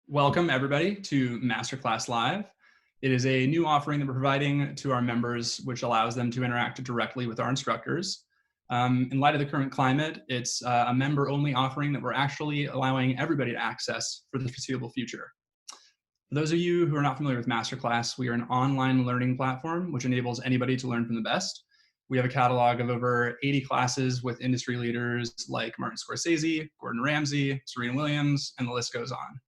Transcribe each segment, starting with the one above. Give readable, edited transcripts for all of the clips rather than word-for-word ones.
Welcome, everybody, to MasterClass Live. It is a new offering that we're providing to our members, which allows them to interact directly with our instructors. In light of the current climate, it's a member-only offering that we're actually allowing everybody to access for the foreseeable future. For those of you who are not familiar with MasterClass, we are an online learning platform which enables anybody to learn from the best. We have a catalog of over 80 classes with industry leaders like Martin Scorsese, Gordon Ramsay, Serena Williams, and the list goes on.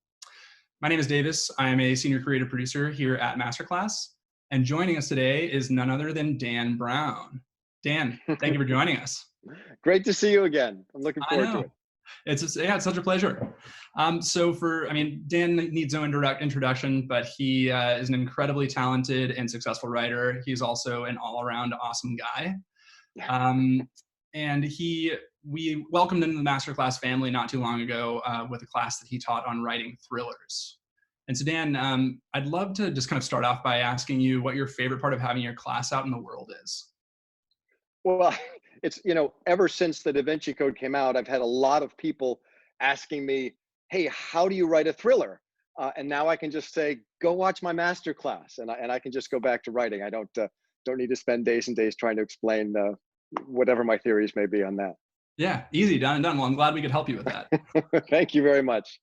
My name is Davis. I am a senior creative producer here at MasterClass. And joining us today is none other than Dan Brown. Dan, thank you for joining us. Great to see you again. I'm looking I forward to know. it. It's such a pleasure. Dan needs no introduction, but he is an incredibly talented and successful writer. He's also an all-around awesome guy. And we welcomed him to the MasterClass family not too long ago with a class that he taught on writing thrillers. And so Dan, I'd love to just kind of start off by asking you what your favorite part of having your class out in the world is. Well, it's, ever since the Da Vinci Code came out, I've had a lot of people asking me, hey, how do you write a thriller? And now I can just say, go watch my MasterClass, and I can just go back to writing. I don't need to spend days and days trying to explain whatever my theories may be on that. Yeah, easy, done and done. Well, I'm glad we could help you with that. Thank you very much.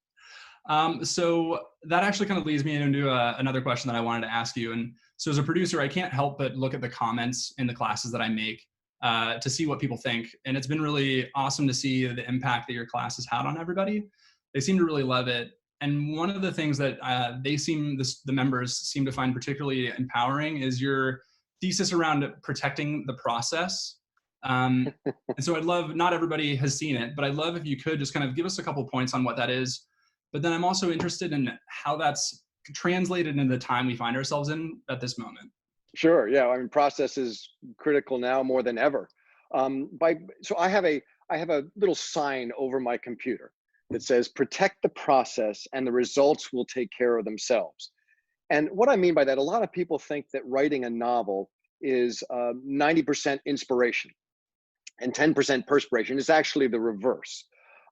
So that actually kind of leads me into another question that I wanted to ask you. And so as a producer, I can't help but look at the comments in the classes that I make to see what people think. And it's been really awesome to see the impact that your class has had on everybody. They seem to really love it. And one of the things that the members seem to find particularly empowering is your thesis around protecting the process. And so I'd love, not everybody has seen it, but I'd love if you could just kind of give us a couple points on what that is. But then I'm also interested in how that's translated into the time we find ourselves in at this moment. Sure. Yeah. I mean, process is critical now more than ever. So I have a little sign over my computer that says, protect the process and the results will take care of themselves. And what I mean by that, a lot of people think that writing a novel is 90% inspiration and 10% perspiration. It's actually the reverse.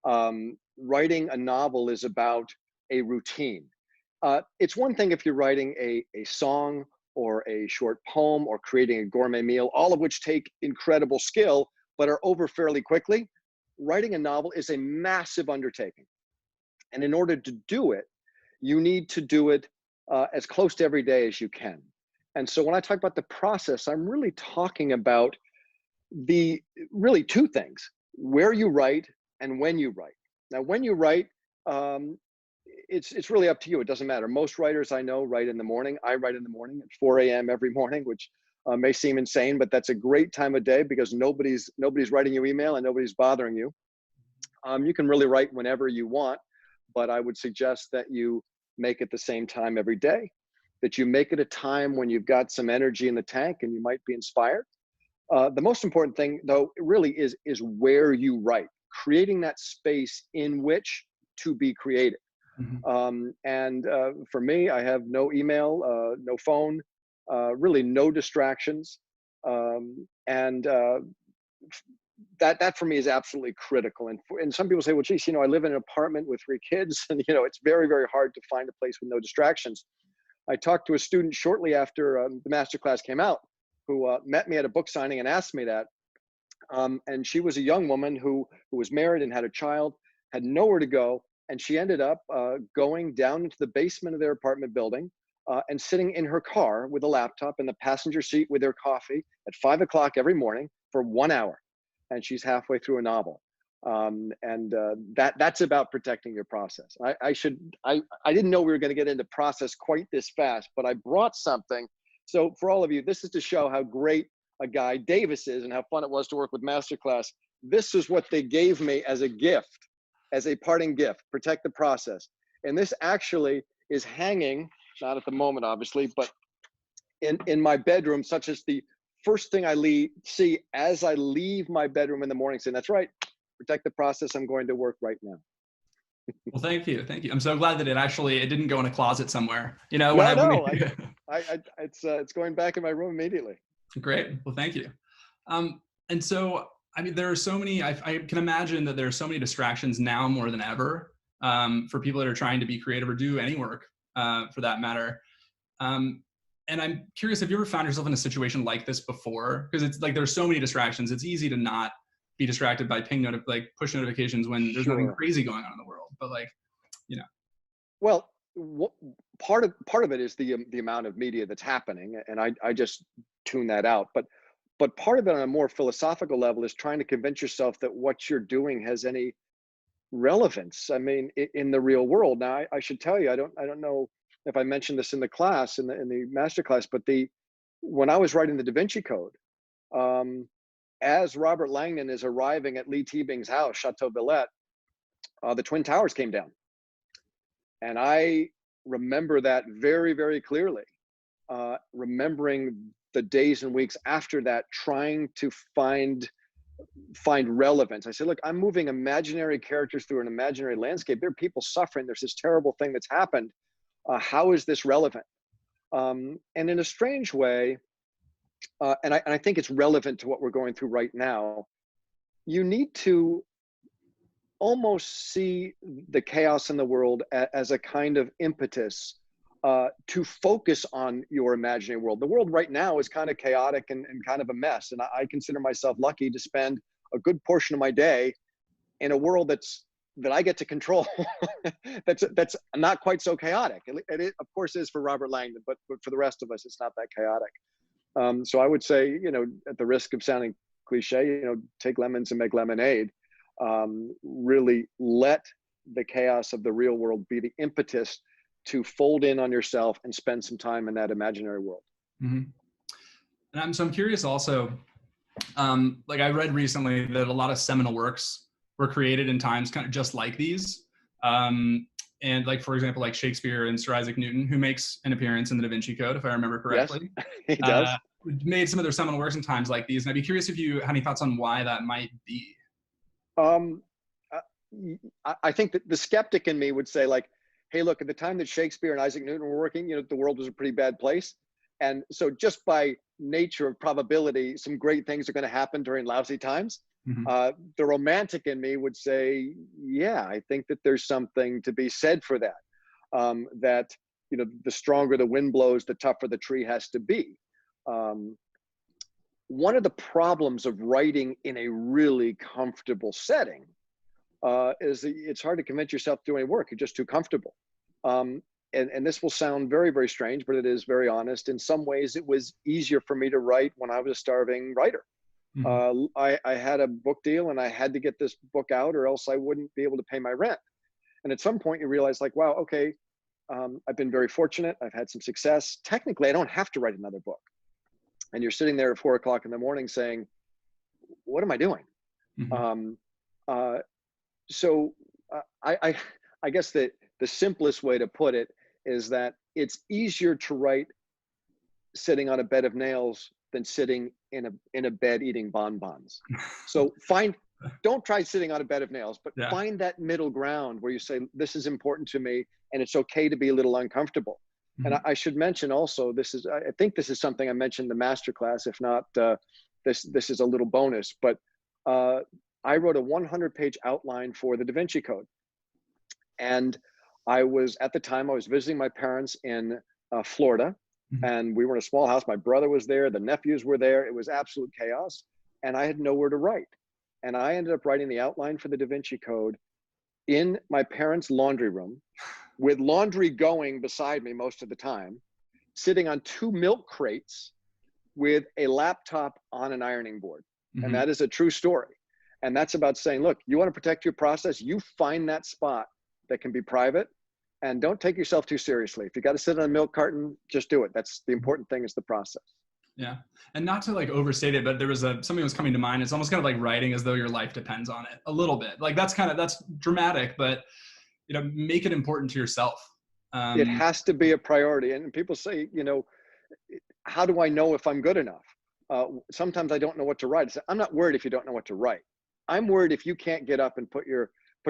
Writing a novel is about a routine. It's one thing if you're writing a song or a short poem or creating a gourmet meal, all of which take incredible skill, but are over fairly quickly. Writing a novel is a massive undertaking. And in order to do it, you need to do it as close to every day as you can. And so when I talk about the process, I'm really talking about really two things: where you write and when you write. Now, when you write, it's really up to you. It doesn't matter. Most writers I know write in the morning. I write in the morning at 4 a.m. every morning, which may seem insane, but that's a great time of day because nobody's writing you email and nobody's bothering you. You can really write whenever you want, but I would suggest that you make it the same time every day, that you make it a time when you've got some energy in the tank and you might be inspired. The most important thing, though, really is where you write, creating that space in which to be creative. For me, I have no email, no phone, really no distractions. That for me is absolutely critical. And some people say, well, geez, I live in an apartment with 3 kids and, it's very, very hard to find a place with no distractions. I talked to a student shortly after the MasterClass came out who met me at a book signing and asked me that. And she was a young woman who was married and had a child, had nowhere to go. And she ended up going down into the basement of their apartment building and sitting in her car with a laptop in the passenger seat with her coffee at 5 o'clock every morning for 1 hour. And she's halfway through a novel. That's about protecting your process. I didn't know we were going to get into process quite this fast, but I brought something. So for all of you, this is to show how great a guy Davis is and how fun it was to work with MasterClass. This is what they gave me as a gift, as a parting gift: protect the process. And this actually is hanging, not at the moment, obviously, but in my bedroom, such as the first thing I see as I leave my bedroom in the morning, saying, that's right, protect the process. I'm going to work right now. Well, thank you. Thank you. I'm so glad that it didn't go in a closet somewhere, It's going back in my room immediately. Great. Well, thank you. And so, I mean, there are so many, I can imagine that there are so many distractions now more than ever. for people that are trying to be creative or do any work for that matter. And I'm curious, have you ever found yourself in a situation like this before? Because it's like there's so many distractions. It's easy to not be distracted by push notifications when there's nothing Sure. crazy going on in the world. But like, you know. Well, part of it is the amount of media that's happening, and I just tune that out. But part of it on a more philosophical level is trying to convince yourself that what you're doing has any relevance. I mean, in the real world. Now, I should tell you, I don't know if I mentioned this in the class, in the master class, but when I was writing the Da Vinci Code, um, as Robert Langdon is arriving at Lee Teabing's house, Chateau Villette, the Twin Towers came down, and I remember that very, very clearly. Remembering the days and weeks after that, trying to find relevance. I said, look, I'm moving imaginary characters through an imaginary landscape. There are people suffering. There's this terrible thing that's happened. How is this relevant? And in a strange way, and I think it's relevant to what we're going through right now, you need to almost see the chaos in the world as a kind of impetus to focus on your imaginary world. The world right now is kind of chaotic and kind of a mess. And I consider myself lucky to spend a good portion of my day in a world that I get to control. that's not quite so chaotic. It of course is for Robert Langdon, but for the rest of us, it's not that chaotic. So I would say, at the risk of sounding cliche, take lemons and make lemonade. Really let the chaos of the real world be the impetus to fold in on yourself and spend some time in that imaginary world. Mm-hmm. And I'm curious also, like I read recently that a lot of seminal works were created in times kind of just like these. And like, for example, like Shakespeare and Sir Isaac Newton, who makes an appearance in the Da Vinci Code, if I remember correctly. Yes, he does. Made some of their seminal works in times like these. And I'd be curious if you had any thoughts on why that might be. I think that the skeptic in me would say, like, hey, look, at the time that Shakespeare and Isaac Newton were working, the world was a pretty bad place. And so just by nature of probability, some great things are going to happen during lousy times. Mm-hmm. The romantic in me would say, yeah, I think that there's something to be said for that. That, the stronger the wind blows, the tougher the tree has to be. One of the problems of writing in a really comfortable setting is that it's hard to convince yourself to do any work. You're just too comfortable. And this will sound very, very strange, but it is very honest. In some ways, it was easier for me to write when I was a starving writer. Mm-hmm. I had a book deal and I had to get this book out or else I wouldn't be able to pay my rent. And at some point you realize, like, wow, okay, I've been very fortunate. I've had some success. Technically, I don't have to write another book. And you're sitting there at 4 o'clock in the morning saying, what am I doing? Mm-hmm. So I guess that the simplest way to put it is that it's easier to write sitting on a bed of nails than sitting in a bed eating bonbons. So don't try sitting on a bed of nails, but find that middle ground where you say, this is important to me and it's okay to be a little uncomfortable. Mm-hmm. And I should mention also, I think this is something I mentioned in the masterclass. If not, this is a little bonus, but I wrote a 100-page outline for the Da Vinci Code. And at the time, I was visiting my parents in Florida, mm-hmm. and we were in a small house. My brother was there. The nephews were there. It was absolute chaos. And I had nowhere to write. And I ended up writing the outline for the Da Vinci Code in my parents' laundry room with laundry going beside me most of the time, sitting on 2 milk crates with a laptop on an ironing board. Mm-hmm. And that is a true story. And that's about saying, look, you want to protect your process, you find that spot that can be private and don't take yourself too seriously. If you got to sit on a milk carton, just do it. That's the important thing, is the process. Yeah. And not to like overstate it, but there was something that was coming to mind. It's almost kind of like writing as though your life depends on it a little bit. Like that's dramatic, but make it important to yourself. It has to be a priority. And people say, how do I know if I'm good enough? Sometimes I don't know what to write. I'm not worried if you don't know what to write. I'm worried if you can't get up and put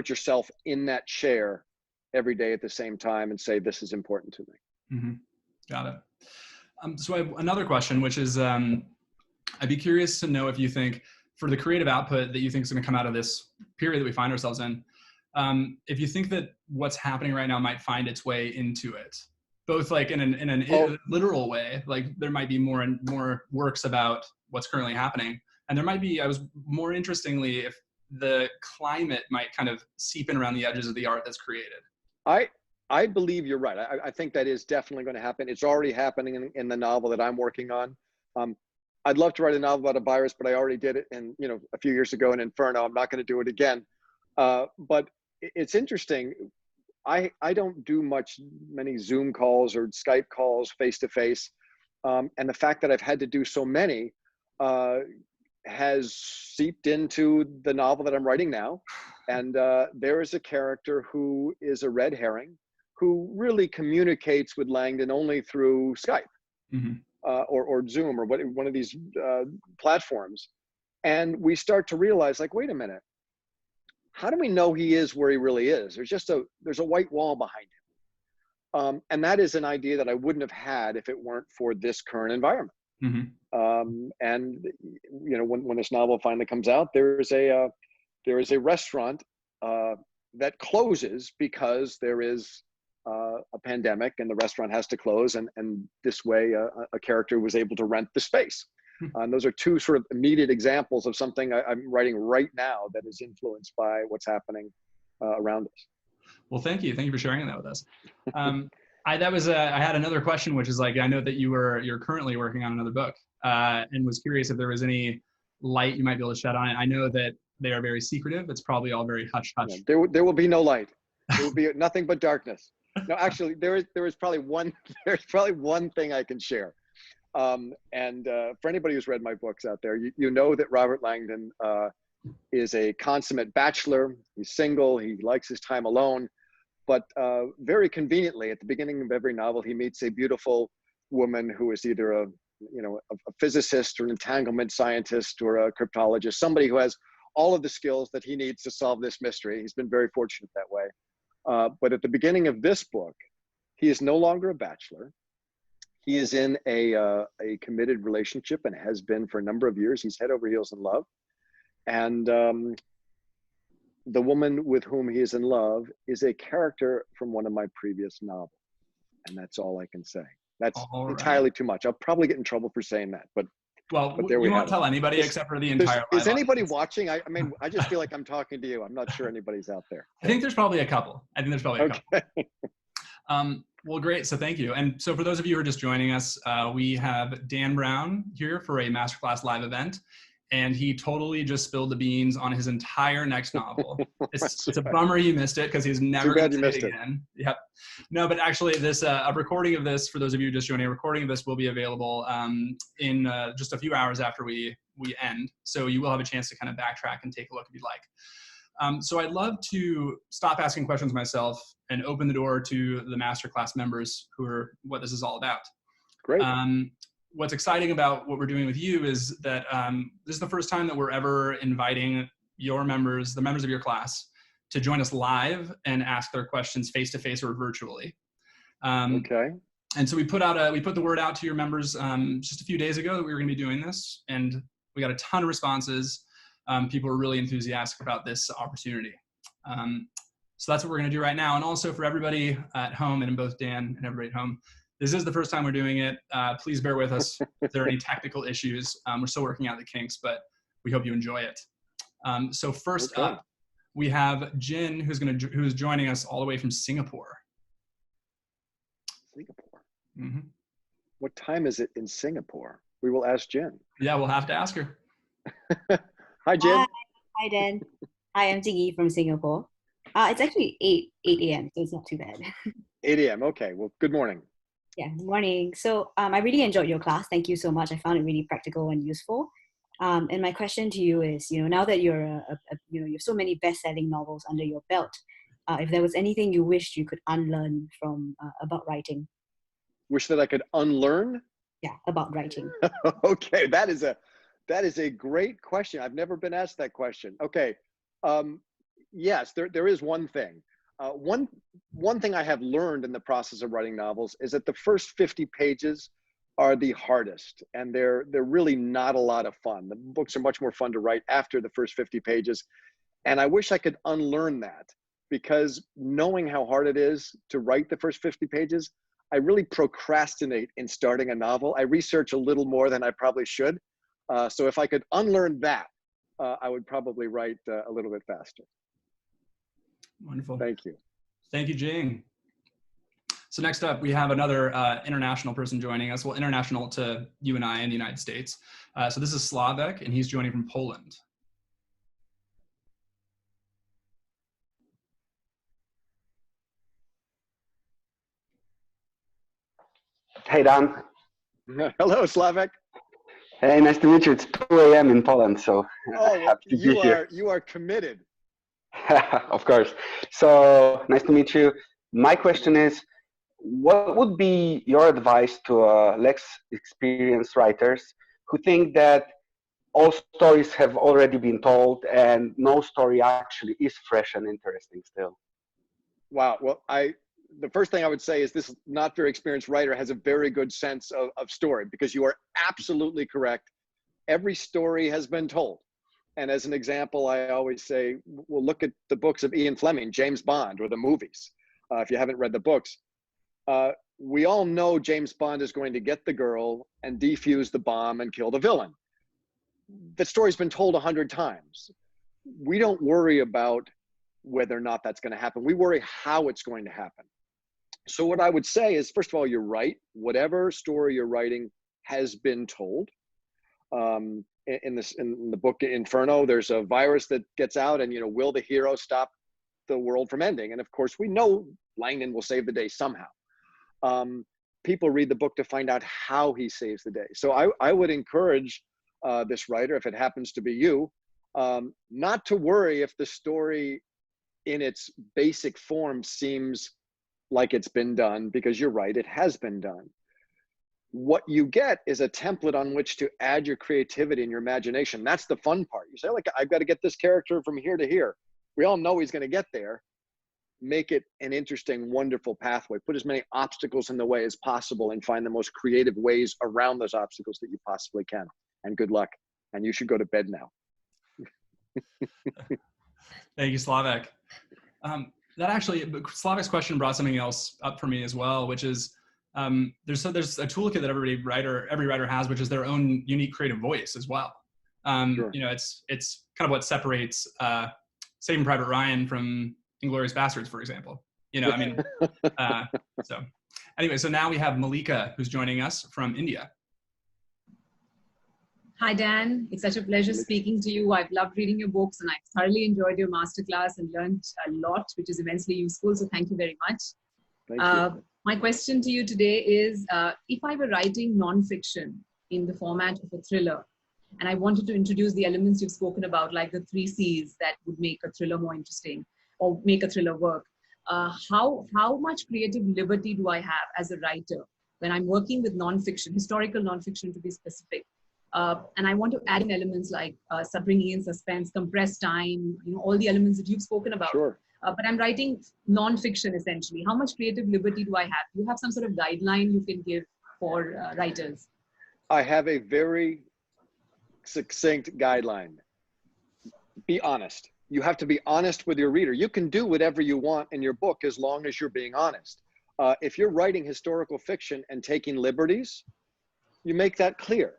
yourself in that chair every day at the same time and say, this is important to me. Mm-hmm. Got it. So I have another question, which is, I'd be curious to know if you think for the creative output that you think is going to come out of this period that we find ourselves in, if you think that what's happening right now might find its way into it, both like in an Oh, literal way, like there might be more and more works about what's currently happening. And there might be, I was more interestingly, if the climate might kind of seep in around the edges of the art that's created. I I believe you're right. I think that is definitely going to happen. It's already happening in the novel that I'm working on. Um, I'd love to write a novel about a virus, but I already did it, and a few years ago in Inferno. I'm not going to do it again. But it's interesting. I don't do many Zoom calls or Skype calls face to face, and the fact that I've had to do so many uh, has seeped into the novel that I'm writing now. And there is a character who is a red herring who really communicates with Langdon only through Skype Mm-hmm. or Zoom or one of these platforms. And we start to realize, like, wait a minute, how do we know he is where he really is? There's a white wall behind him. And that is an idea that I wouldn't have had if it weren't for this current environment. Mm-hmm. And when this novel finally comes out, there is a restaurant that closes because there is a pandemic and the restaurant has to close. And this way, a character was able to rent the space. And those are two sort of immediate examples of something I'm writing right now that is influenced by what's happening around us. Well, thank you. Thank you for sharing that with us. I had another question, which is like, I know that you're currently working on another book, and was curious if there was any light you might be able to shed on it. I know that they are very secretive. It's probably all very hush hush. Yeah, there will be no light. There will be nothing but darkness. No, actually, there is probably one thing I can share. And for anybody who's read my books out there, you know that Robert Langdon is a consummate bachelor. He's single. He likes his time alone. But very conveniently, at the beginning of every novel, he meets a beautiful woman who is either a physicist or an entanglement scientist or a cryptologist, somebody who has all of the skills that he needs to solve this mystery. He's been very fortunate that way. But at the beginning of this book, he is no longer a bachelor. He is in a committed relationship and has been for a number of years. He's head over heels in love. And the woman with whom he is in love is a character from one of my previous novels. And that's all I can say. That's entirely too much. I'll probably get in trouble for saying that, but there we you won't have tell anybody except for the entire live Is anybody audience. watching? I mean, I just feel like I'm talking to you. I'm not sure anybody's out there. I think there's probably a couple. Okay. Well, great. So thank you. And so for those of you who are just joining us, we have Dan Brown here for a MasterClass live event. And he totally just spilled the beans on his entire next novel. It's a bummer you missed it because he's never going to say it again. Yep. No, but actually a recording of this, for those of you just joining, a recording of this will be available in just a few hours after we end. So you will have a chance to kind of backtrack and take a look if you'd like. So I'd love to stop asking questions myself and open the door to the MasterClass members who are what this is all about. Great. What's exciting about what we're doing with you is that this is the first time that we're ever inviting your members, the members of your class, to join us live and ask their questions face-to-face or virtually. Okay. And so we put the word out to your members just a few days ago that we were going to be doing this, and we got a ton of responses. People are really enthusiastic about this opportunity. So that's what we're going to do right now. And also for everybody at home, and in both Dan and everybody at home, this is the first time we're doing it. Please bear with us if there are any technical issues. We're still working out the kinks, but we hope you enjoy it. So first up, we have Jin, who's joining us all the way from Singapore. Singapore. Mm-hmm. What time is it in Singapore? We will ask Jen. Yeah, we'll have to ask her. Hi, Jen. Hi, Dan. Hi, I'm Jingyi from Singapore. It's actually 8 a.m., so it's not too bad. 8 a.m. Okay. Well, good morning. Yeah, good morning. So I really enjoyed your class. Thank you so much. I found it really practical and useful. And my question to you is, now that you're you have so many best-selling novels under your belt, if there was anything you wished you could unlearn from about writing. Wish that I could unlearn? Yeah, about writing. Okay, that is a great question. I've never been asked that question. Okay, yes, there is one thing. One thing I have learned in the process of writing novels is that the first 50 pages are the hardest, and they're really not a lot of fun. The books are much more fun to write after the first 50 pages, and I wish I could unlearn that, because knowing how hard it is to write the first 50 pages, I really procrastinate in starting a novel. I research a little more than I probably should. So if I could unlearn that, I would probably write a little bit faster. Wonderful. Thank you. Thank you, Jing. So next up, we have another international person joining us. Well, international to you and I in the United States. So this is Slavek, and he's joining from Poland. Hey, Dan. Hello, Slavek. Hey, nice to meet you. It's 2 a.m. in Poland, so happy to be here. You are committed. Of course. So nice to meet you. My question is, what would be your advice to less experienced writers who think that all stories have already been told and no story actually is fresh and interesting still? Wow. Well, the first thing I would say is this not very experienced writer has a very good sense of story, because you are absolutely correct. Every story has been told. And as an example, I always say, well, look at the books of Ian Fleming, James Bond, or the movies. If you haven't read the books, we all know James Bond is going to get the girl and defuse the bomb and kill the villain. The story's been told 100 times. We don't worry about whether or not that's going to happen. We worry how it's going to happen. So what I would say is, first of all, you're right. Whatever story you're writing has been told. In the book Inferno, there's a virus that gets out, and will the hero stop the world from ending? And of course, we know Langdon will save the day somehow. People read the book to find out how he saves the day. So I would encourage this writer, if it happens to be you, not to worry if the story in its basic form seems like it's been done, because you're right, it has been done. What you get is a template on which to add your creativity and your imagination. That's the fun part. You say, like, I've got to get this character from here to here. We all know he's going to get there. Make it an interesting, wonderful pathway. Put as many obstacles in the way as possible and find the most creative ways around those obstacles that you possibly can. And good luck. And you should go to bed now. Thank you, Slavek. Slavek's question brought something else up for me as well, which is there's a toolkit that every writer has, which is their own unique creative voice as well. Sure. It's kind of what separates Saving Private Ryan from Inglourious Basterds, for example. So anyway, so now we have Malika, who's joining us from India. Hi, Dan. It's such a pleasure speaking to you. I've loved reading your books, and I've thoroughly enjoyed your masterclass and learned a lot, which is immensely useful. So thank you very much. Thank you. My question to you today is, if I were writing nonfiction in the format of a thriller, and I wanted to introduce the elements you've spoken about, like the 3 C's that would make a thriller more interesting or make a thriller work, how much creative liberty do I have as a writer when I'm working with nonfiction, historical nonfiction to be specific? And I want to add in elements like bringing in suspense, compressed time, all the elements that you've spoken about. Sure. But I'm writing nonfiction essentially. How much creative liberty do I have? Do you have some sort of guideline you can give for writers? I have a very succinct guideline. Be honest. You have to be honest with your reader. You can do whatever you want in your book as long as you're being honest. If you're writing historical fiction and taking liberties, you make that clear.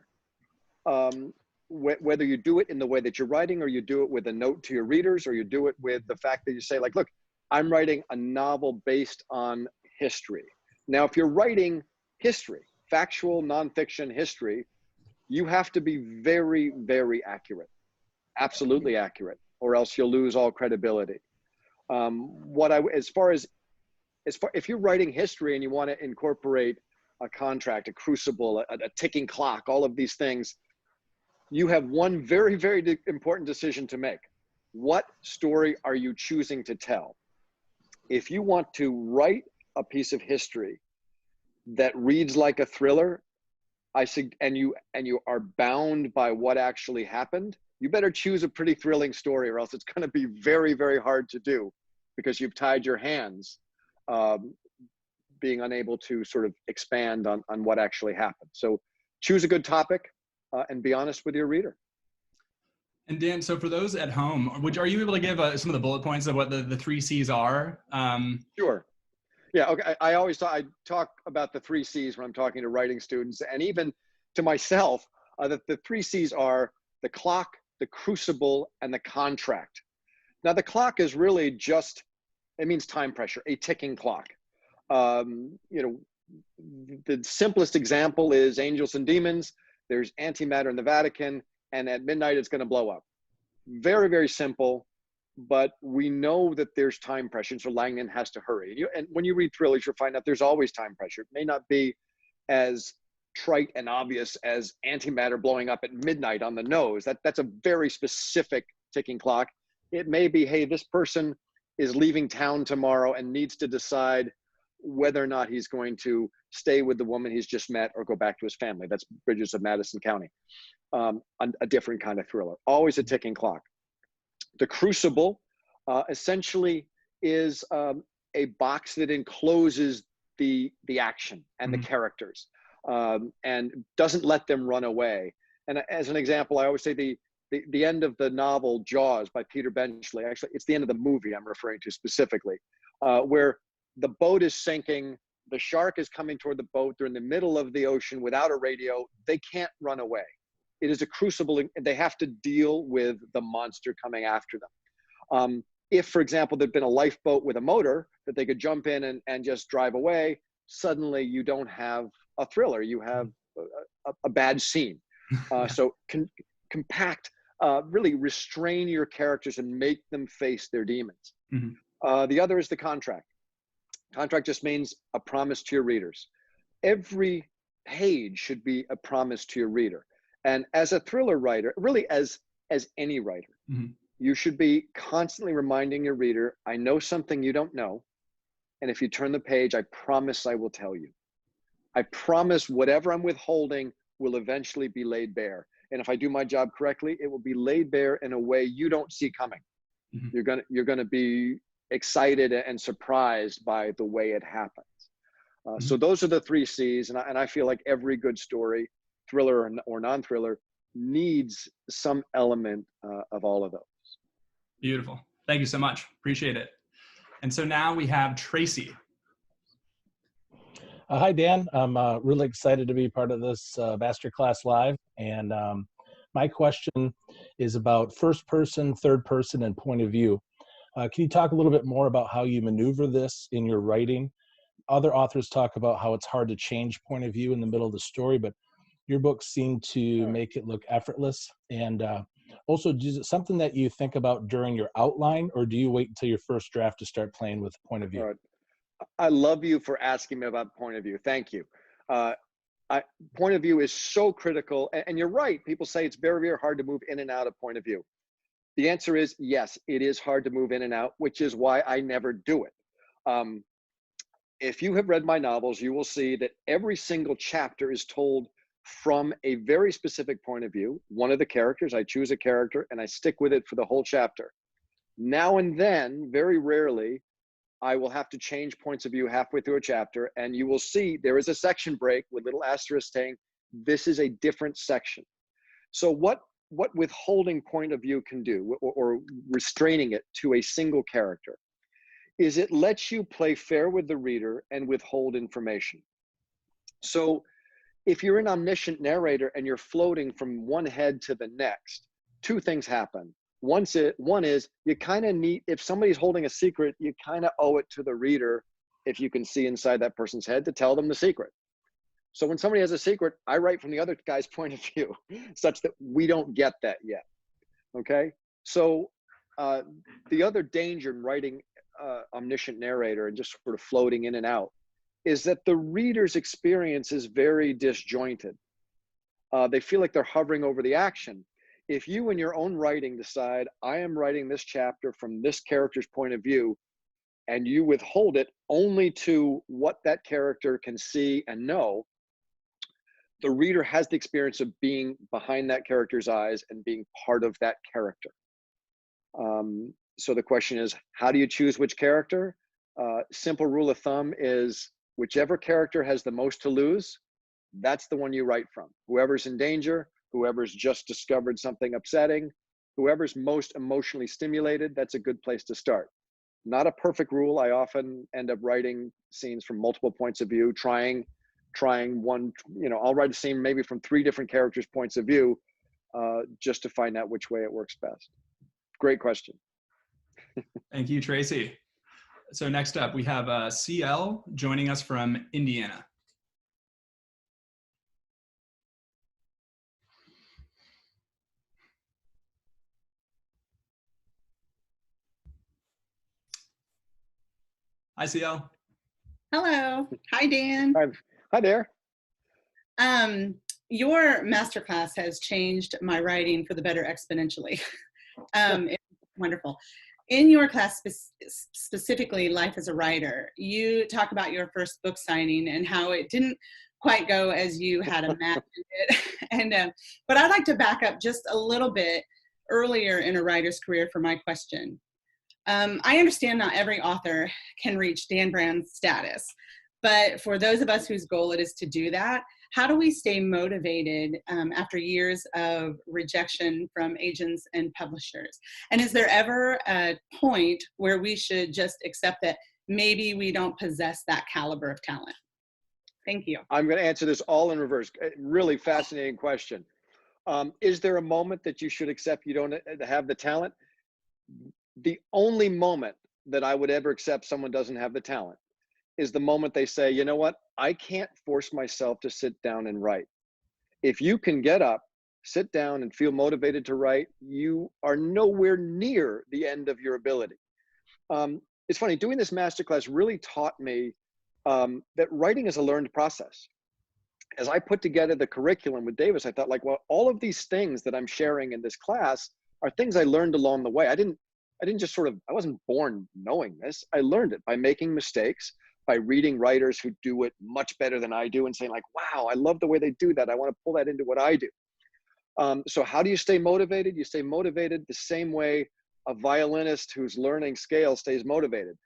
Whether you do it in the way that you're writing, or you do it with a note to your readers, or you do it with the fact that you say, like, look, I'm writing a novel based on history. Now, if you're writing history, factual nonfiction history, you have to be very, very accurate, absolutely accurate, or else you'll lose all credibility. If you're writing history and you want to incorporate a contract, a crucible, a ticking clock, all of these things, you have one very, very important decision to make. What story are you choosing to tell? If you want to write a piece of history that reads like a thriller, and you are bound by what actually happened, you better choose a pretty thrilling story, or else it's going to be very, very hard to do, because you've tied your hands, being unable to sort of expand on what actually happened. So choose a good topic and be honest with your reader. And Dan, so for those at home, are you able to give some of the bullet points of what the three C's are? Sure. Yeah. Okay. I talk about the three C's when I'm talking to writing students, and even to myself, that the three C's are the clock, the crucible, and the contract. Now, the clock is really just, it means time pressure, a ticking clock. The simplest example is Angels and Demons. There's antimatter in the Vatican, and at midnight it's going to blow up. Very, very simple, but we know that there's time pressure, so Langdon has to hurry. And when you read thrillers, you'll find out there's always time pressure. It may not be as trite and obvious as antimatter blowing up at midnight on the nose. That's a very specific ticking clock. It may be, hey, this person is leaving town tomorrow and needs to decide whether or not he's going to stay with the woman he's just met or go back to his family. That's Bridges of Madison County. A different kind of thriller, always a ticking clock. The crucible essentially is a box that encloses the action and the characters, and doesn't let them run away. And as an example, I always say the end of the novel Jaws by Peter Benchley, actually it's the end of the movie I'm referring to specifically, where the boat is sinking, the shark is coming toward the boat, they're in the middle of the ocean without a radio, they can't run away. It is a crucible, and they have to deal with the monster coming after them. If, for example, there'd been a lifeboat with a motor that they could jump in and just drive away, suddenly you don't have a thriller, you have a bad scene. So compact, really restrain your characters and make them face their demons. The other is the contract. Contract just means a promise to your readers. Every page should be a promise to your reader. And as a thriller writer, really as any writer, you should be constantly reminding your reader, I know something you don't know. And if you turn the page, I promise I will tell you. I promise whatever I'm withholding will eventually be laid bare. And if I do my job correctly, it will be laid bare in a way you don't see coming. You're gonna be excited and surprised by the way it happens. So those are the three C's, and I feel like every good story, thriller or non-thriller, needs some element of all of those. Beautiful. Thank you so much. Appreciate it. And so now we have Tracy. Hi, Dan. I'm really excited to be part of this MasterClass Live. And my question is about first person, third person, and point of view. Can you talk a little bit more about how you maneuver this in your writing? Other authors talk about how it's hard to change point of view in the middle of the story, but your books seem to make it look effortless. And also, is it something that you think about during your outline, or do you wait until your first draft to start playing with point of view? All right. I love you for asking me about point of view. Thank you. Point of view is so critical. And you're right. People say it's very, very hard to move in and out of point of view. The answer is yes, it is hard to move in and out, which is why I never do it. If you have read my novels, you will see that every single chapter is told from a very specific point of view. One of the characters, I choose a character and I stick with it for the whole chapter. Now and then, very rarely, I will have to change points of view halfway through a chapter, and you will see there is a section break with little asterisks saying, this is a different section. So what withholding point of view can do, or restraining it to a single character, is it lets you play fair with the reader and withhold information. So if you're an omniscient narrator and you're floating from one head to the next, two things happen. One is you kind of need, if somebody's holding a secret, you kind of owe it to the reader, if you can see inside that person's head, to tell them the secret. So when somebody has a secret, I write from the other guy's point of view, such that we don't get that yet. Okay? So the other danger in writing omniscient narrator and just sort of floating in and out is that the reader's experience is very disjointed. They feel like they're hovering over the action. If you in your own writing decide, I am writing this chapter from this character's point of view, and you withhold it only to what that character can see and know, the reader has the experience of being behind that character's eyes and being part of that character. So the question is, how do you choose which character? Simple rule of thumb is whichever character has the most to lose, that's the one you write from. Whoever's in danger, whoever's just discovered something upsetting, whoever's most emotionally stimulated, that's a good place to start. Not a perfect rule. I often end up writing scenes from multiple points of view, trying one, I'll write a scene maybe from 3 different characters' points of view, just to find out which way it works best. Great question. Thank you, Tracy. So next up, we have CL joining us from Indiana. Hi, CL. Hello. Hi, Dan. Hi there. Your masterclass has changed my writing for the better exponentially. It's wonderful. In your class, specifically Life as a Writer, you talk about your first book signing and how it didn't quite go as you had imagined it. But I'd like to back up just a little bit earlier in a writer's career for my question. I understand not every author can reach Dan Brown's status, but for those of us whose goal it is to do that, how do we stay motivated after years of rejection from agents and publishers? And is there ever a point where we should just accept that maybe we don't possess that caliber of talent? Thank you. I'm going to answer this all in reverse. Really fascinating question. Is there a moment that you should accept you don't have the talent? The only moment that I would ever accept someone doesn't have the talent is the moment they say, you know what, I can't force myself to sit down and write. If you can get up, sit down and feel motivated to write, you are nowhere near the end of your ability. It's funny, doing this masterclass really taught me that writing is a learned process. As I put together the curriculum with Davis, I thought like, well, all of these things that I'm sharing in this class are things I learned along the way. I didn't just I wasn't born knowing this. I learned it by making mistakes, by reading writers who do it much better than I do and saying like, wow, I love the way they do that. I want to pull that into what I do. So how do you stay motivated? You stay motivated the same way a violinist who's learning scales stays motivated.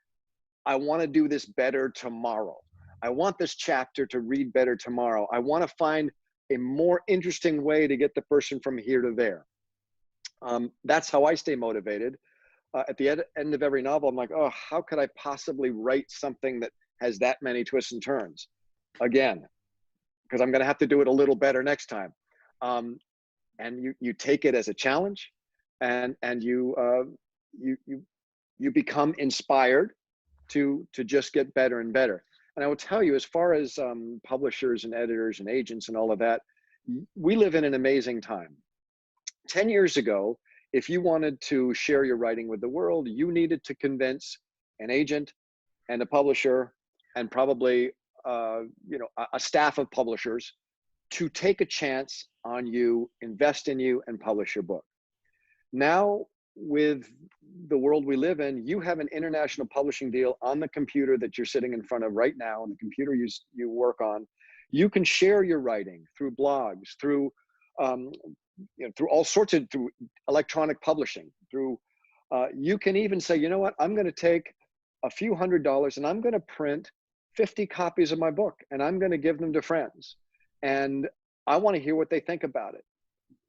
I want to do this better tomorrow. I want this chapter to read better tomorrow. I want to find a more interesting way to get the person from here to there. That's how I stay motivated. At the end of every novel, I'm like, oh, how could I possibly write something that has that many twists and turns? Again, because I'm going to have to do it a little better next time. And you take it as a challenge, and you become inspired to just get better and better. And I will tell you, as far as publishers and editors and agents and all of that, we live in an amazing time. 10 years ago, if you wanted to share your writing with the world, you needed to convince an agent and a publisher and probably a staff of publishers to take a chance on you, invest in you, and publish your book. Now, with the world we live in, you have an international publishing deal on the computer that you're sitting in front of right now, on the computer you work on. You can share your writing through blogs, through through all sorts of, through electronic publishing, through, you can even say, you know what, I'm going to take a few $100s and I'm going to print 50 copies of my book and I'm going to give them to friends. And I want to hear what they think about it.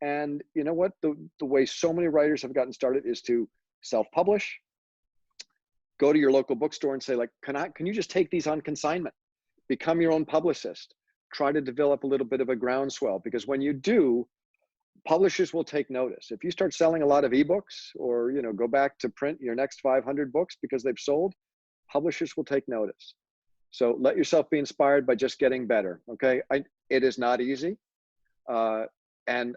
And you know what, the way so many writers have gotten started is to self-publish, go to your local bookstore and say like, can you just take these on consignment? Become your own publicist. Try to develop a little bit of a groundswell, because when you do, publishers will take notice. If you start selling a lot of ebooks, or go back to print your next 500 books because they've sold, publishers will take notice. So let yourself be inspired by just getting better. Okay, it is not easy, and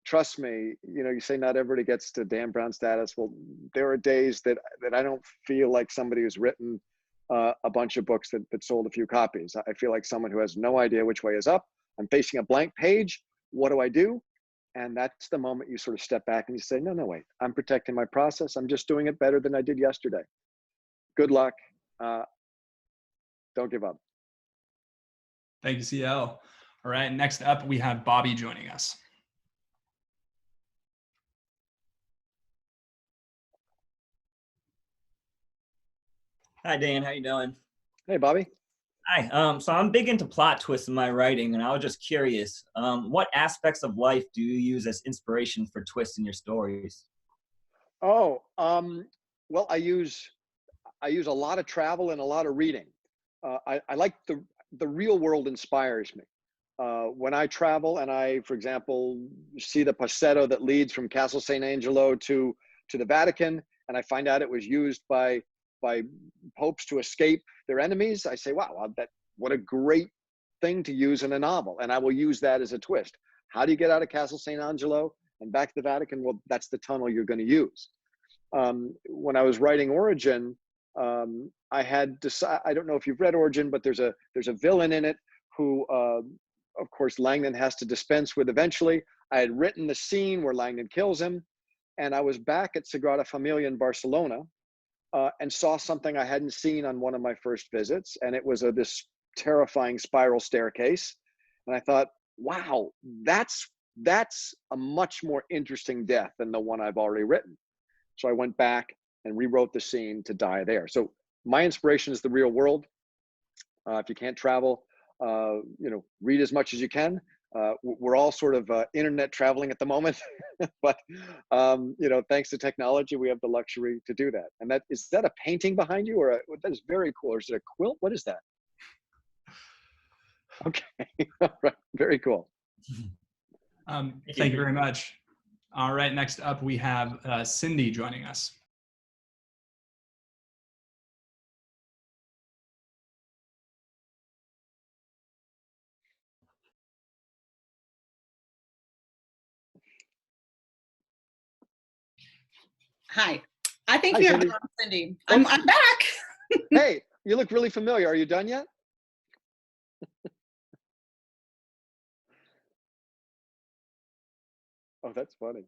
trust me, you say not everybody gets to Dan Brown status. Well, there are days that I don't feel like somebody who's written a bunch of books that sold a few copies. I feel like someone who has no idea which way is up. I'm facing a blank page. What do I do? And that's the moment you sort of step back and you say, no, wait, I'm protecting my process. I'm just doing it better than I did yesterday. Good luck. Don't give up. Thank you, CL. All right, next up, we have Bobby joining us. Hi, Dan. How you doing? Hey, Bobby. Hi. So I'm big into plot twists in my writing, and I was just curious, what aspects of life do you use as inspiration for twists in your stories? Oh, well, I use a lot of travel and a lot of reading. I like the real world inspires me. When I travel and I, for example, see the passetto that leads from Castle St. Angelo to the Vatican, and I find out it was used by popes to escape their enemies, I say, wow, that what a great thing to use in a novel, and I will use that as a twist. How do you get out of Castle St. Angelo and back to the Vatican? Well, that's the tunnel you're going to use. When I was writing Origin, I had decided, I don't know if you've read Origin, but there's a villain in it who, of course, Langdon has to dispense with eventually. I had written the scene where Langdon kills him, and I was back at Sagrada Familia in Barcelona and saw something I hadn't seen on one of my first visits, and it was this terrifying spiral staircase. And I thought, wow, that's a much more interesting death than the one I've already written. So I went back and rewrote the scene to die there. So my inspiration is the real world. If you can't travel, read as much as you can. We're all sort of internet traveling at the moment, but thanks to technology, we have the luxury to do that. And is that a painting behind you, or that is very cool? Or is it a quilt? What is that? Okay, all right, very cool. Thank you very much. All right, next up we have Cindy joining us. Hi. I think Hi, you have Cindy. the wrong Cindy. I'm back. Hey, you look really familiar. Are you done yet? Oh, that's funny.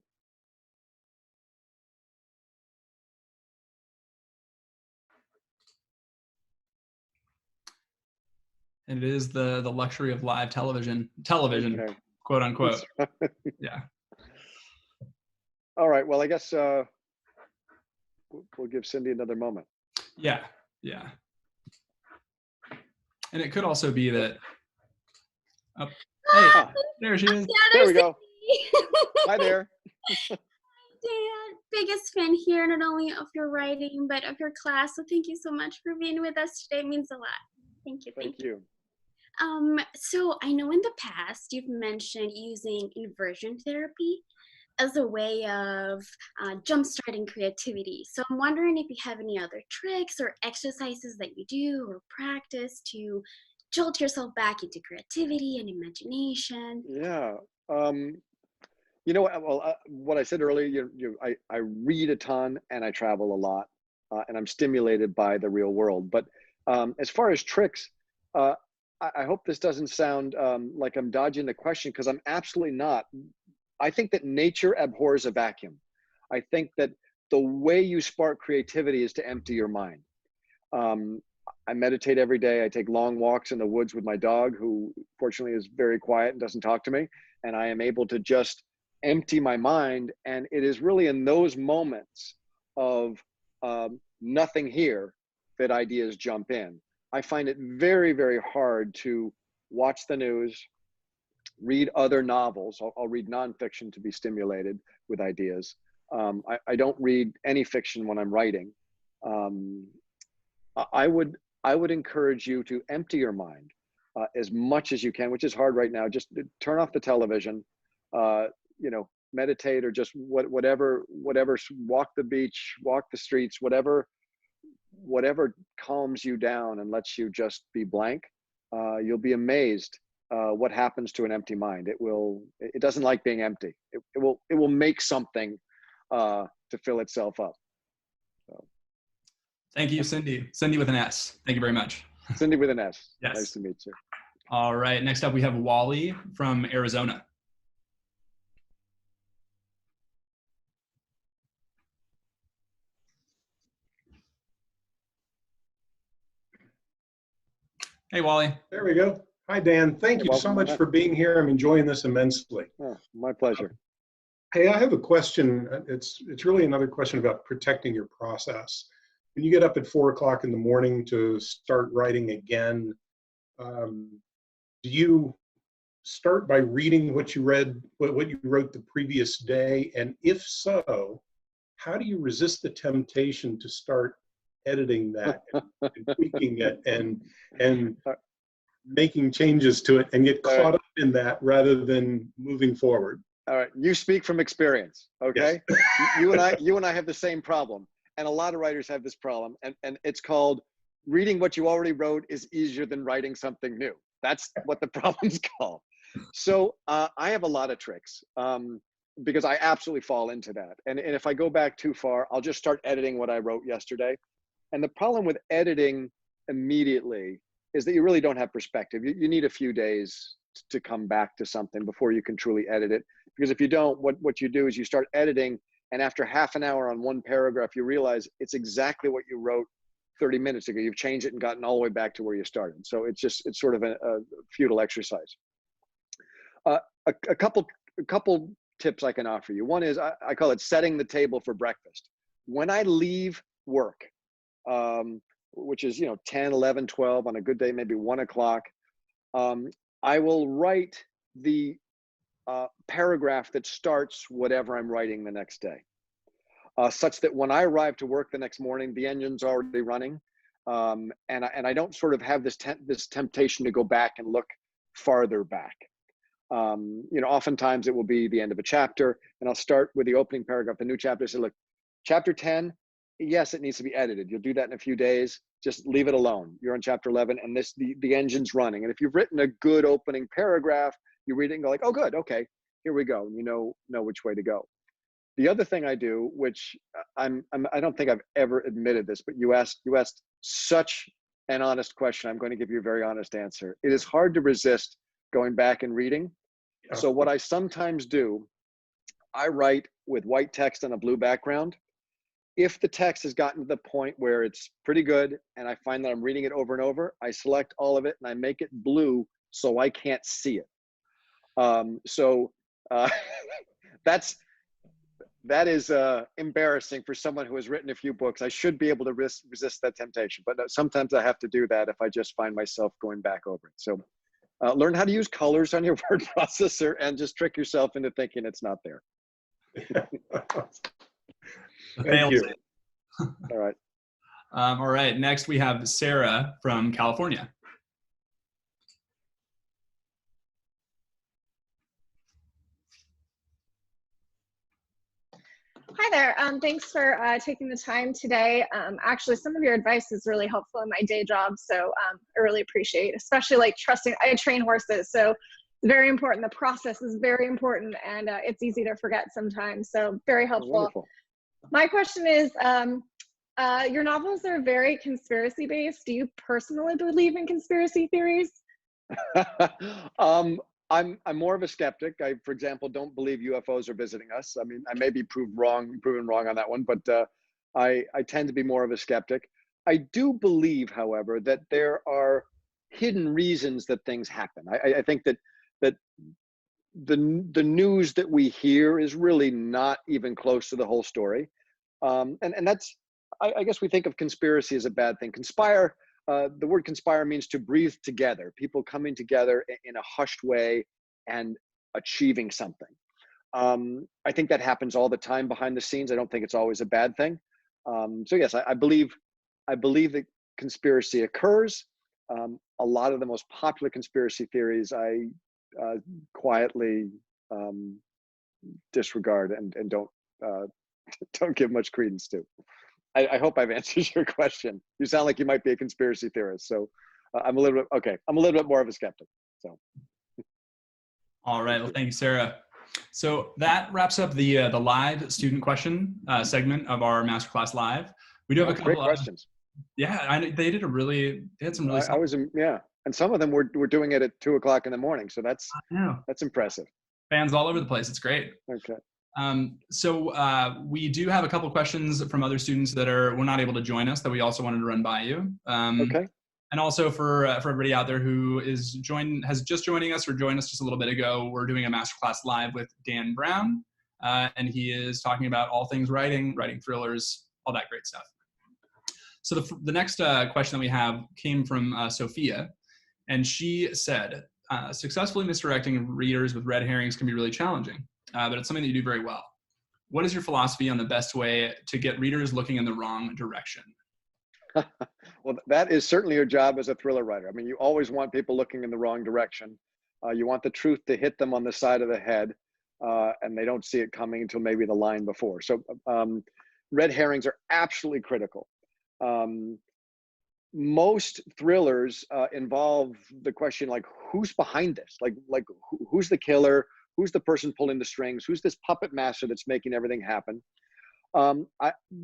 And it is the luxury of live television, okay. Quote unquote. Yeah. All right. Well, I guess we'll give Cindy another moment. Yeah. Yeah. And it could also be that. Oh, hey, there she is. Yeah, there we go. Hi there. Dan, biggest fan here, not only of your writing, but of your class. So thank you so much for being with us today. It means a lot. Thank you. Thank you. So I know in the past you've mentioned using inversion therapy as a way of jump-starting creativity. So I'm wondering if you have any other tricks or exercises that you do or practice to jolt yourself back into creativity and imagination. Yeah. What I said earlier, I read a ton and I travel a lot, and I'm stimulated by the real world. But as far as tricks, I hope this doesn't sound like I'm dodging the question, because I'm absolutely not. I think that nature abhors a vacuum. I think that the way you spark creativity is to empty your mind. I meditate every day. I take long walks in the woods with my dog, who fortunately is very quiet and doesn't talk to me. And I am able to just empty my mind. And it is really in those moments of nothing here that ideas jump in. I find it very, very hard to watch the news, read other novels. I'll read nonfiction to be stimulated with ideas. I don't read any fiction when I'm writing. I would encourage you to empty your mind as much as you can, which is hard right now. Just turn off the television, meditate, or just whatever, walk the beach, walk the streets, whatever calms you down and lets you just be blank. You'll be amazed what happens to an empty mind. It doesn't like being empty. It will make something to fill itself up. So. Thank you, Cindy. Cindy with an S. Thank you very much. Cindy with an S. Yes. Nice to meet you. All right. Next up, we have Wally from Arizona. Hey, Wally. There we go. Hi, Dan. Thank you so much for being here. I'm enjoying this immensely. Oh, my pleasure. Hey, I have a question. It's really another question about protecting your process. When you get up at 4 o'clock in the morning to start writing again, do you start by reading what you read, what you wrote the previous day? And if so, how do you resist the temptation to start editing that and tweaking it and making changes to it and get caught up in that rather than moving forward? All right, you speak from experience, okay? Yes. you and I have the same problem, and a lot of writers have this problem, and it's called reading what you already wrote is easier than writing something new. That's what the problem's called. So I have a lot of tricks because I absolutely fall into that. And if I go back too far, I'll just start editing what I wrote yesterday. And the problem with editing immediately is that you really don't have perspective. You need a few days to come back to something before you can truly edit it. Because if you don't, what you do is you start editing, and after half an hour on one paragraph, you realize it's exactly what you wrote 30 minutes ago. You've changed it and gotten all the way back to where you started. So it's sort of a futile exercise. A couple tips I can offer you. One is I call it setting the table for breakfast. When I leave work, which is 10, 11, 12, on a good day, maybe 1 o'clock, I will write the paragraph that starts whatever I'm writing the next day, such that when I arrive to work the next morning, the engine's already running, and I don't sort of have this temptation to go back and look farther back. Oftentimes it will be the end of a chapter, and I'll start with the opening paragraph, the new chapter. Say, look, chapter 10, yes, it needs to be edited. You'll do that in a few days. Just leave it alone. You're on chapter 11, and the engine's running. And if you've written a good opening paragraph, you read it and go like, oh, good, okay, here we go. You know which way to go. The other thing I do, which I don't think I've ever admitted this, but you asked such an honest question. I'm going to give you a very honest answer. It is hard to resist going back and reading. Yeah. So what I sometimes do, I write with white text on a blue background. If the text has gotten to the point where it's pretty good and I find that I'm reading it over and over, I select all of it and I make it blue so I can't see it. That is embarrassing for someone who has written a few books. I should be able to resist that temptation, but sometimes I have to do that if I just find myself going back over it. So learn how to use colors on your word processor and just trick yourself into thinking it's not there. Thank you. All right. All right. Next, we have Sarah from California. Hi there. Thanks for taking the time today. Actually, some of your advice is really helpful in my day job, so I really appreciate, especially like trusting. I train horses, so it's very important. The process is very important, and it's easy to forget sometimes. So very helpful. Wonderful. My question is, your novels are very conspiracy based. Do you personally believe in conspiracy theories? I'm more of a skeptic. I, for example, don't believe UFOs are visiting us. I mean, I may be proven wrong on that one, but I tend to be more of a skeptic. I do believe, however, that there are hidden reasons that things happen. I think that the news that we hear is really not even close to the whole story, and that's, I guess we think of conspiracy as a bad thing. Conspire. The word conspire means to breathe together, people coming together in a hushed way and achieving something. I think that happens all the time behind the scenes. I don't think it's always a bad thing. So yes, I believe that conspiracy occurs. A lot of the most popular conspiracy theories I quietly disregard and don't give much credence to. I hope I've answered your question. You sound like you might be a conspiracy theorist, so I'm a little bit more of a skeptic. So, all right. Well, thank you, Sarah. So that wraps up the live student question segment of our MasterClass Live. We do have a couple great questions. Yeah, they did they had some really. And some of them were doing it at 2 o'clock in the morning. So that's impressive. Fans all over the place. It's great. Okay. So we do have a couple questions from other students that were not able to join us that we also wanted to run by you. Okay. And also for everybody out there who has just joining us or joined us just a little bit ago, we're doing a MasterClass Live with Dan Brown, and he is talking about all things writing thrillers, all that great stuff. So the next question that we have came from Sophia, and she said, successfully misdirecting readers with red herrings can be really challenging. But it's something that you do very well. what is your philosophy on the best way to get readers looking in the wrong direction? Well, that is certainly your job as a thriller writer. I mean, you always want people looking in the wrong direction. You want the truth to hit them on the side of the head, and they don't see it coming until maybe the line before. So red herrings are absolutely critical. Most thrillers involve the question, like, who's behind this? Like who's the killer? Who's the person pulling the strings? Who's this puppet master that's making everything happen?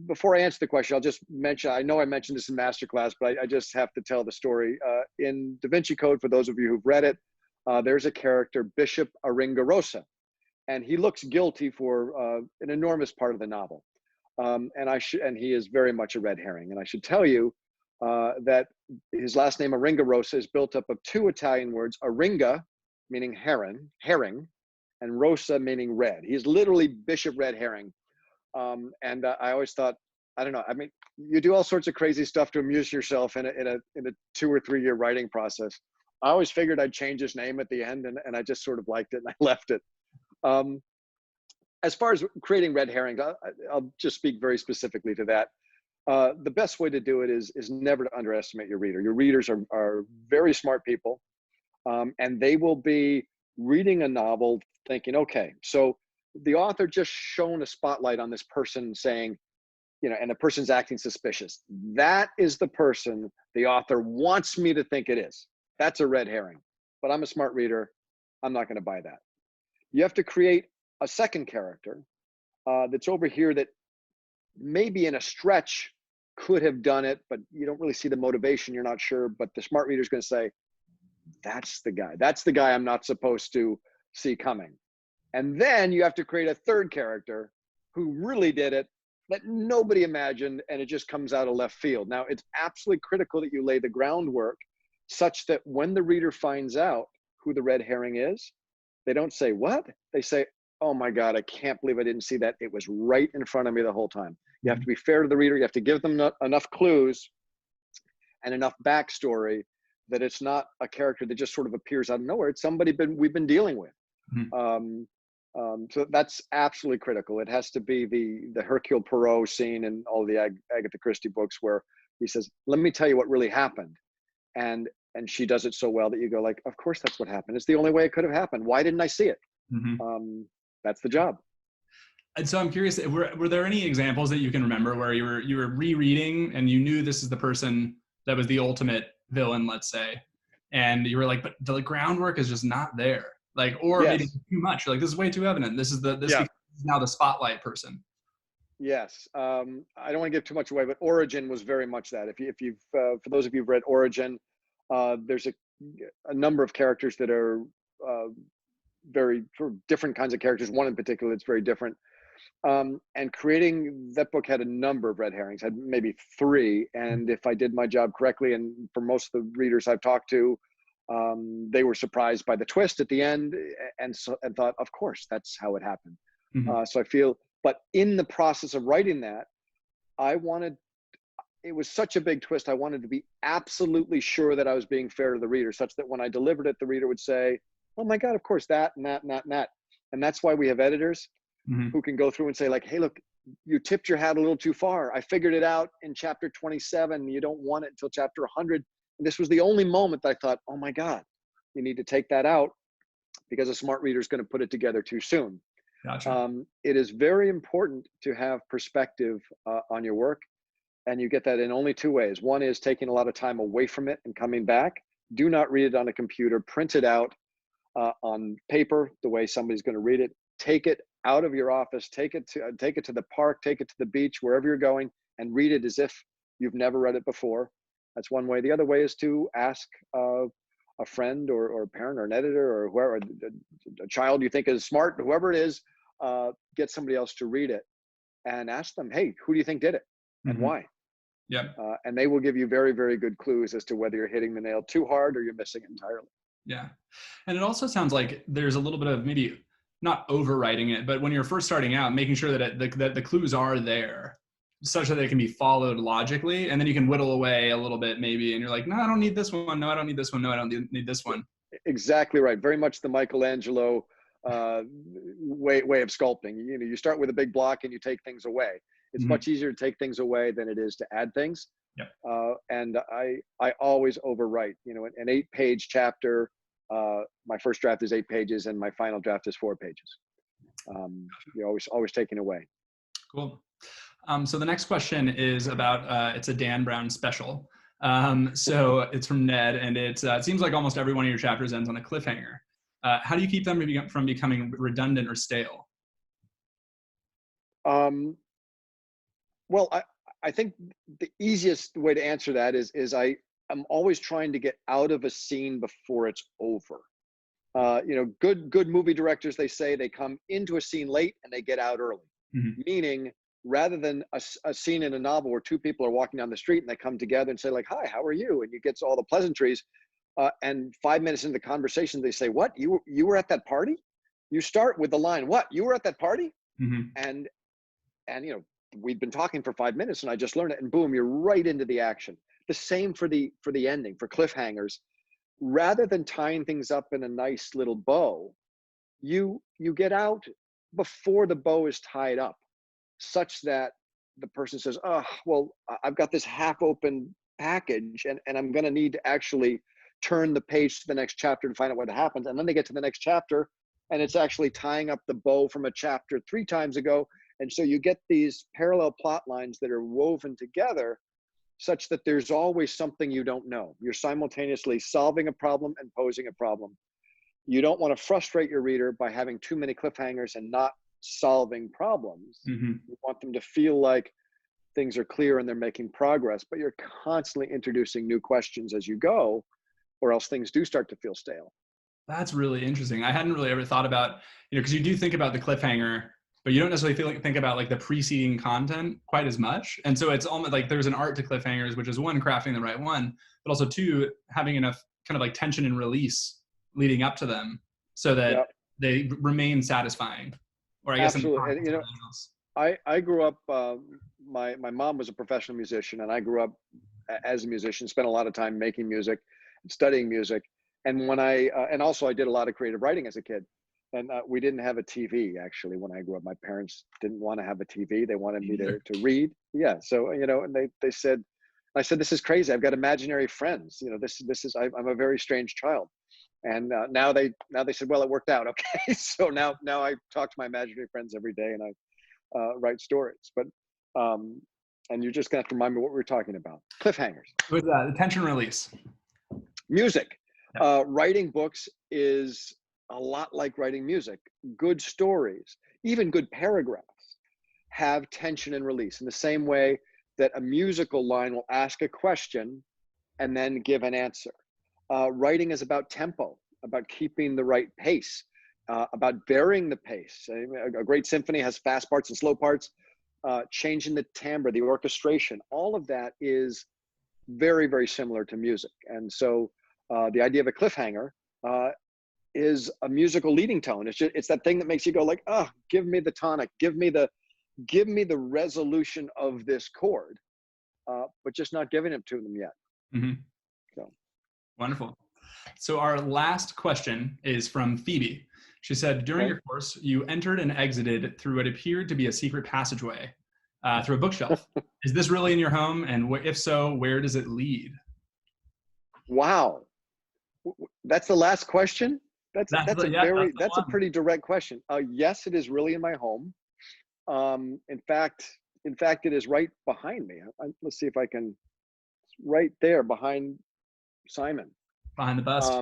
Before I answer the question, I'll just mention, I know I mentioned this in MasterClass, but I just have to tell the story. In Da Vinci Code, for those of you who've read it, there's a character, Bishop Aringarosa, and he looks guilty for an enormous part of the novel. And he is very much a red herring. And I should tell you that his last name, Aringarosa, is built up of two Italian words, Aringa, meaning herring, and Rosa, meaning red. He's literally Bishop Red Herring. And I always thought, I don't know, I mean, you do all sorts of crazy stuff to amuse yourself in a 2 or 3 year writing process. I always figured I'd change his name at the end, and I just sort of liked it and I left it. As far as creating red herrings, I'll just speak very specifically to that. The best way to do it is never to underestimate your reader. Your readers are very smart people, and they will be reading a novel thinking, okay, so the author just shone a spotlight on this person saying, you know, and the person's acting suspicious. That is the person the author wants me to think it is. That's a red herring. But I'm a smart reader. I'm not going to buy that. You have to create a second character that's over here that maybe in a stretch could have done it, but you don't really see the motivation. You're not sure. But the smart reader is going to say, that's the guy. That's the guy I'm not supposed to see coming. And then you have to create a third character who really did it that nobody imagined, and it just comes out of left field. Now, it's absolutely critical that you lay the groundwork such that when the reader finds out who the red herring is, they don't say, what? They say, oh my God, I can't believe I didn't see that. It was right in front of me the whole time. You have to be fair to the reader. You have to give them enough clues and enough backstory that it's not a character that just sort of appears out of nowhere. It's somebody we've been dealing with. So that's absolutely critical. It has to be the Hercule Poirot scene in all the Agatha Christie books where he says, let me tell you what really happened. And she does it so well that you go like, of course that's what happened. It's the only way it could have happened. Why didn't I see it? That's the job. And so I'm curious, were there any examples that you can remember where you were rereading and you knew this is the person that was the ultimate villain, let's say, and you were like, but the groundwork is just not there. Like, or Yes. maybe too much. You're like, this is way too evident. This is now the spotlight person. Yes. I don't want to give too much away, but Origin was very much that. If you've for those of you who've read Origin, there's a number of characters that are very different kinds of characters. One in particular that's very different. And creating that book had a number of red herrings, had maybe 3. And if I did my job correctly, and for most of the readers I've talked to, they were surprised by the twist at the end and thought, of course, that's how it happened. So I feel, but in the process of writing that, it was such a big twist. I wanted to be absolutely sure that I was being fair to the reader, such that when I delivered it, the reader would say, oh my God, of course, that and that and that and that. And that's why we have editors who can go through and say like, hey, look, you tipped your hat a little too far. I figured it out in chapter 27. You don't want it until chapter 100. And this was the only moment that I thought, oh my God, you need to take that out because a smart reader is going to put it together too soon. Gotcha. It is very important to have perspective on your work. And you get that in only 2 ways. One is taking a lot of time away from it and coming back. Do not read it on a computer. Print it out on paper the way somebody's going to read it. Take it out of your office. Take it to the park. Take it to the beach, wherever you're going, and read it as if you've never read it before. That's one way. The other way is to ask a friend or a parent or an editor or whoever, a child you think is smart, whoever it is, get somebody else to read it and ask them, hey, who do you think did it and why? Yep. And they will give you very, very good clues as to whether you're hitting the nail too hard or you're missing it entirely. Yeah. And it also sounds like there's a little bit of maybe not overwriting it, but when you're first starting out, making sure that the clues are there such that they can be followed logically. And then you can whittle away a little bit maybe. And you're like, no, I don't need this one. No, I don't need this one. No, I don't need this one. Exactly right. Very much the Michelangelo way of sculpting. You know, you start with a big block and you take things away. It's much easier to take things away than it is to add things. Yep. And I always overwrite. You know, an 8-page chapter. My first draft is 8 pages, and my final draft is 4 pages. You're always taking away. Cool. So the next question is about, it's a Dan Brown special. So it's from Ned, and it seems like almost every one of your chapters ends on a cliffhanger. How do you keep them from becoming redundant or stale? Well, I think the easiest way to answer that is I'm always trying to get out of a scene before it's over. You know, good movie directors, they say they come into a scene late and they get out early. Meaning, rather than a scene in a novel where 2 people are walking down the street and they come together and say like, "Hi, how are you?" and you get to all the pleasantries, and 5 minutes into the conversation they say, "What, you were at that party?" You start with the line, "What, you were at that party?" And you know, we'd been talking for 5 minutes and I just learned it, and boom, you're right into the action. The same for the ending, for cliffhangers. Rather than tying things up in a nice little bow, you get out before the bow is tied up, such that the person says, "Oh, well, I've got this half-open package and I'm going to need to actually turn the page to the next chapter to find out what happens." And then they get to the next chapter and it's actually tying up the bow from a chapter 3 times ago. And so you get these parallel plot lines that are woven together such that there's always something you don't know. You're simultaneously solving a problem and posing a problem. You don't want to frustrate your reader by having too many cliffhangers and not solving problems. You want them to feel like things are clear and they're making progress, but you're constantly introducing new questions as you go, or else things do start to feel stale. That's really interesting. I hadn't really ever thought about, you know, because you do think about the cliffhanger, but you don't necessarily think about like the preceding content quite as much. And so it's almost like there's an art to cliffhangers, which is 1, crafting the right one, but also 2, having enough kind of like tension and release leading up to them so that they remain satisfying. Or I guess absolutely. And, you know, I grew up, my mom was a professional musician, and I grew up as a musician, spent a lot of time making music and studying music. And when and also I did a lot of creative writing as a kid. And we didn't have a TV, actually, when I grew up. My parents didn't want to have a TV. They wanted me to read. Yeah. So, you know, and they said, I said, "This is crazy. I've got imaginary friends. You know, this is, I'm a very strange child." And now they said, "Well, it worked out." Okay. So now I talk to my imaginary friends every day and I write stories. But, and you're just going to have to remind me what we were talking about. Cliffhangers. With the tension release. Music. Writing books is a lot like writing music. Good stories, even good paragraphs, have tension and release in the same way that a musical line will ask a question and then give an answer. Writing is about tempo, about keeping the right pace, about varying the pace. A great symphony has fast parts and slow parts, changing the timbre, the orchestration. All of that is very, very similar to music. And so the idea of a cliffhanger is a musical leading tone. It's that thing that makes you go like, "Oh, give me the tonic, give me the resolution of this chord," but just not giving it to them yet. So wonderful. So our last question is from Phoebe. She said, "During your course, you entered and exited through what appeared to be a secret passageway through a bookshelf. Is this really in your home? And if so, where does it lead?" Wow, that's the last question. That's a pretty direct question. Yes, it is really in my home. In fact, it is right behind me. Let's see if I can. It's right there behind Simon. Behind the bust.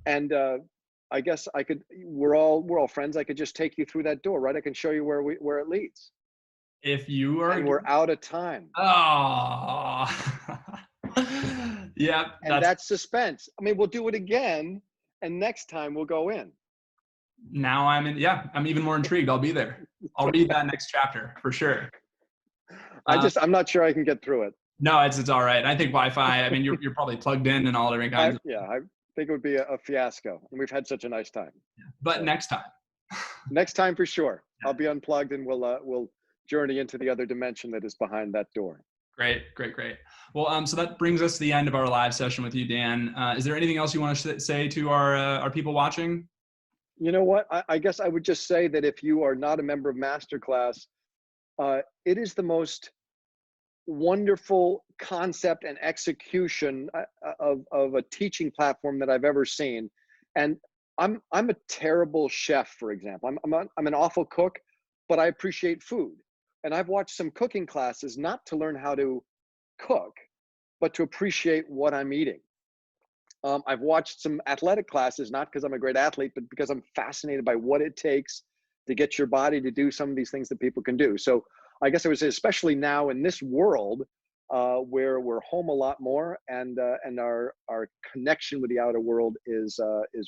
And I guess I could. We're all friends. I could just take you through that door, right? I can show you where it leads. If you are. And we're out of time. Oh. Yeah. And that's suspense. I mean, we'll do it again, and next time we'll go in. Now I'm even more intrigued. I'll be there. I'll read that next chapter for sure. I'm not sure I can get through it. No, it's all right. I think Wi-Fi, I mean, you're probably plugged in and all different kinds. I think it would be a fiasco. And we've had such a nice time. But next time. Next time for sure. I'll be unplugged and we'll journey into the other dimension that is behind that door. Great. Well, so that brings us to the end of our live session with you, Dan. Is there anything else you want to say to our people watching? You know what? I guess I would just say that if you are not a member of MasterClass, it is the most wonderful concept and execution of a teaching platform that I've ever seen. And I'm a terrible chef, for example. I'm an awful cook, but I appreciate food. And I've watched some cooking classes not to learn how to cook, but to appreciate what I'm eating. I've watched some athletic classes, not because I'm a great athlete, but because I'm fascinated by what it takes to get your body to do some of these things that people can do. So I guess I would say, especially now in this world where we're home a lot more, and our connection with the outer world is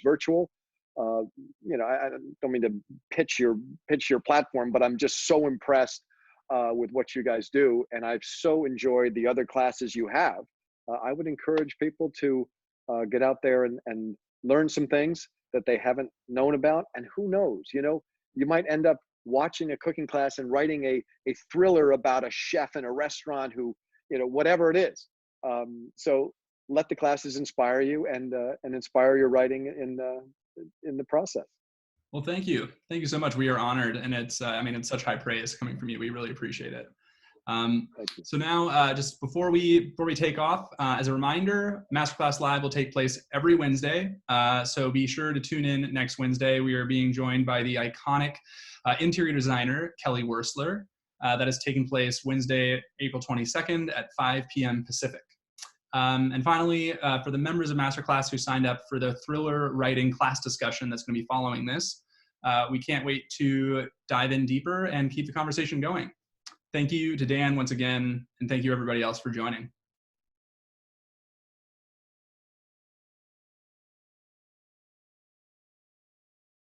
virtual. You know, I don't mean to pitch your platform, but I'm just so impressed with what you guys do, and I've so enjoyed the other classes you have. I would encourage people to get out there and learn some things that they haven't known about. And who knows, you know, you might end up watching a cooking class and writing a thriller about a chef in a restaurant who, you know, whatever it is. So let the classes inspire you and inspire your writing in the process. Well, thank you. Thank you so much. We are honored. And it's, I mean, it's such high praise coming from you. We really appreciate it. So now, just before we take off, as a reminder, MasterClass Live will take place every Wednesday. So be sure to tune in next Wednesday. We are being joined by the iconic interior designer, Kelly Wursler. That is taking place Wednesday, April 22nd at 5 p.m. Pacific. And finally, for the members of MasterClass who signed up for the thriller writing class discussion that's going to be following this, we can't wait to dive in deeper and keep the conversation going. Thank you to Dan once again, and thank you everybody else for joining.